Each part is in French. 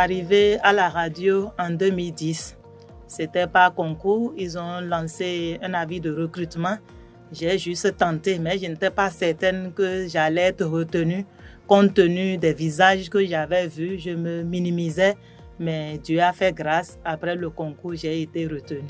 arrivée à la radio en 2010. C'était par concours, ils ont lancé un avis de recrutement. J'ai juste tenté, mais je n'étais pas certaine que j'allais être retenue. Compte tenu des visages que j'avais vus, je me minimisais, mais Dieu a fait grâce. Après le concours, j'ai été retenue.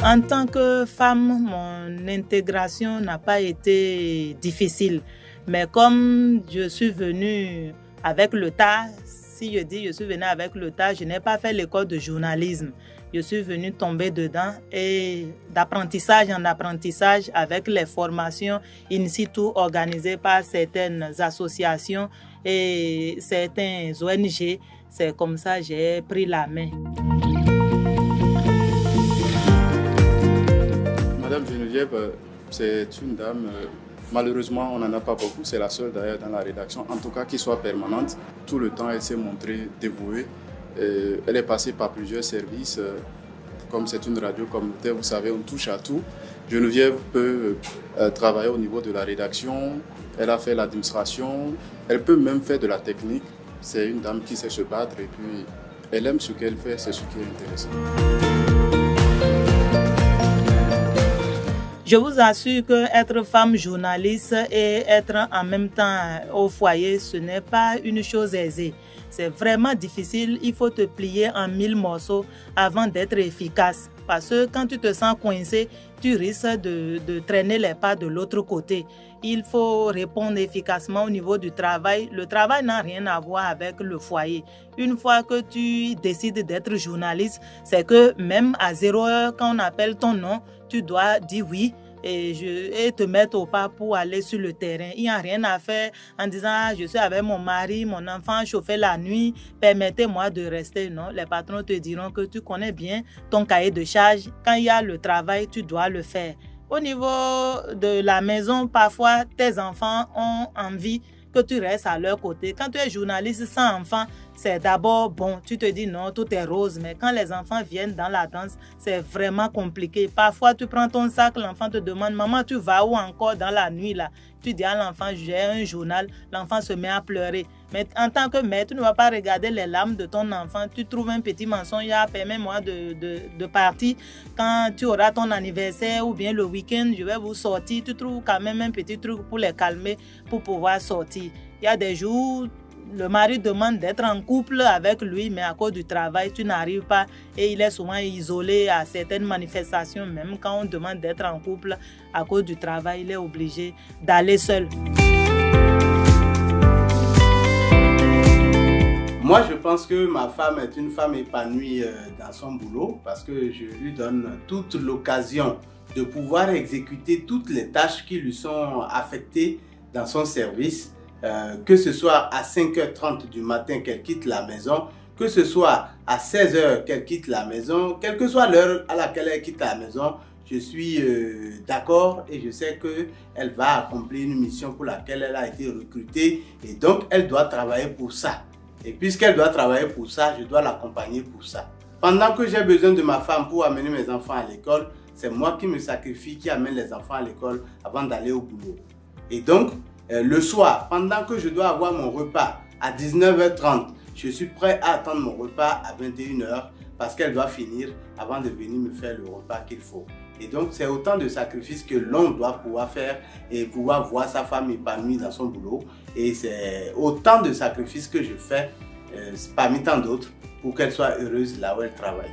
En tant que femme, mon intégration n'a pas été difficile. Mais comme je suis venue avec le tas, si je dis je suis venue avec le tas, je n'ai pas fait l'école de journalisme. Je suis venue tomber dedans et d'apprentissage en apprentissage avec les formations in situ organisées par certaines associations et certains ONG. C'est comme ça que j'ai pris la main. Madame Geneviève, c'est une dame, malheureusement on n'en a pas beaucoup, c'est la seule d'ailleurs dans la rédaction, en tout cas qui soit permanente. Tout le temps elle s'est montrée dévouée. Elle est passée par plusieurs services, comme c'est une radio communautaire, vous savez, on touche à tout. Geneviève peut travailler au niveau de la rédaction, elle a fait l'administration, elle peut même faire de la technique. C'est une dame qui sait se battre et puis elle aime ce qu'elle fait, c'est ce qui est intéressant. Je vous assure que être femme journaliste et être en même temps au foyer, ce n'est pas une chose aisée. C'est vraiment difficile, il faut te plier en 1000 morceaux avant d'être efficace. Parce que quand tu te sens coincé, tu risques de traîner les pas de l'autre côté. Il faut répondre efficacement au niveau du travail. Le travail n'a rien à voir avec le foyer. Une fois que tu décides d'être journaliste, c'est que même à 0 heure, quand on appelle ton nom, tu dois dire oui et te mettre au pas pour aller sur le terrain. Il n'y a rien à faire en disant ah, je suis avec mon mari, mon enfant chauffait la nuit, permettez-moi de rester. Non, les patrons te diront que tu connais bien ton cahier de charge. Quand il y a le travail, tu dois le faire. Au niveau de la maison, parfois tes enfants ont envie que tu restes à leur côté. Quand tu es journaliste sans enfants, c'est d'abord bon, tu te dis non, tout est rose, mais quand les enfants viennent dans la danse, c'est vraiment compliqué. Parfois, tu prends ton sac, l'enfant te demande, maman, tu vas où encore dans la nuit là? Tu dis à l'enfant, j'ai un journal, l'enfant se met à pleurer. Mais en tant que mère, tu ne vas pas regarder les larmes de ton enfant. Tu trouves un petit mensonge, permets-moi de partir. Quand tu auras ton anniversaire ou bien le week-end, je vais vous sortir. Tu trouves quand même un petit truc pour les calmer, pour pouvoir sortir. Il y a des jours, le mari demande d'être en couple avec lui, mais à cause du travail, tu n'arrives pas et il est souvent isolé à certaines manifestations. Même quand on demande d'être en couple, à cause du travail, il est obligé d'aller seul. Moi, je pense que ma femme est une femme épanouie dans son boulot parce que je lui donne toute l'occasion de pouvoir exécuter toutes les tâches qui lui sont affectées dans son service. Que ce soit à 5h30 du matin qu'elle quitte la maison, que ce soit à 16h qu'elle quitte la maison, quelle que soit l'heure à laquelle elle quitte la maison, je suis d'accord et je sais qu'elle va accomplir une mission pour laquelle elle a été recrutée et donc elle doit travailler pour ça. Et puisqu'elle doit travailler pour ça, je dois l'accompagner pour ça. Pendant que j'ai besoin de ma femme pour amener mes enfants à l'école, c'est moi qui me sacrifie, qui amène les enfants à l'école avant d'aller au boulot. Et donc, le soir, pendant que je dois avoir mon repas à 19h30, je suis prêt à attendre mon repas à 21h parce qu'elle doit finir avant de venir me faire le repas qu'il faut. Et donc, c'est autant de sacrifices que l'on doit pouvoir faire et pouvoir voir sa femme épanouie dans son boulot. Et c'est autant de sacrifices que je fais, parmi tant d'autres, pour qu'elle soit heureuse là où elle travaille.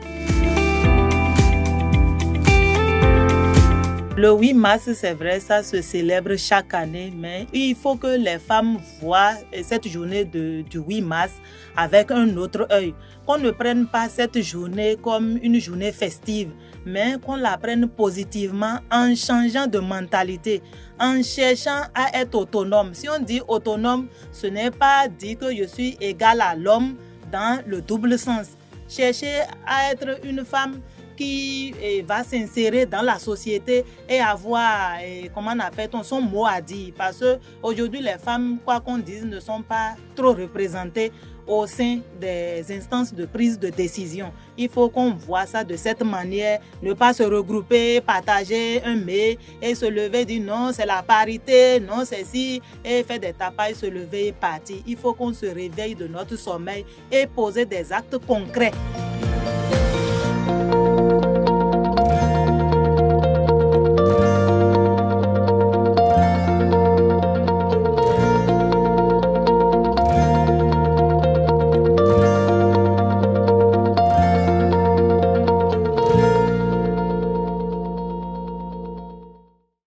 Le 8 mars, c'est vrai, ça se célèbre chaque année, mais il faut que les femmes voient cette journée du 8 mars avec un autre œil. Qu'on ne prenne pas cette journée comme une journée festive, mais qu'on la prenne positivement en changeant de mentalité, en cherchant à être autonome. Si on dit autonome, ce n'est pas dire que je suis égale à l'homme dans le double sens. Chercher à être une femme qui va s'insérer dans la société et avoir, comment on appelle, son mot à dire. Parce qu'aujourd'hui, les femmes, quoi qu'on dise, ne sont pas trop représentées au sein des instances de prise de décision. Il faut qu'on voit ça de cette manière, ne pas se regrouper, partager un mail et se lever, dire non, c'est la parité, non, c'est ci, et faire des tapailles, se lever et partir. Il faut qu'on se réveille de notre sommeil et poser des actes concrets.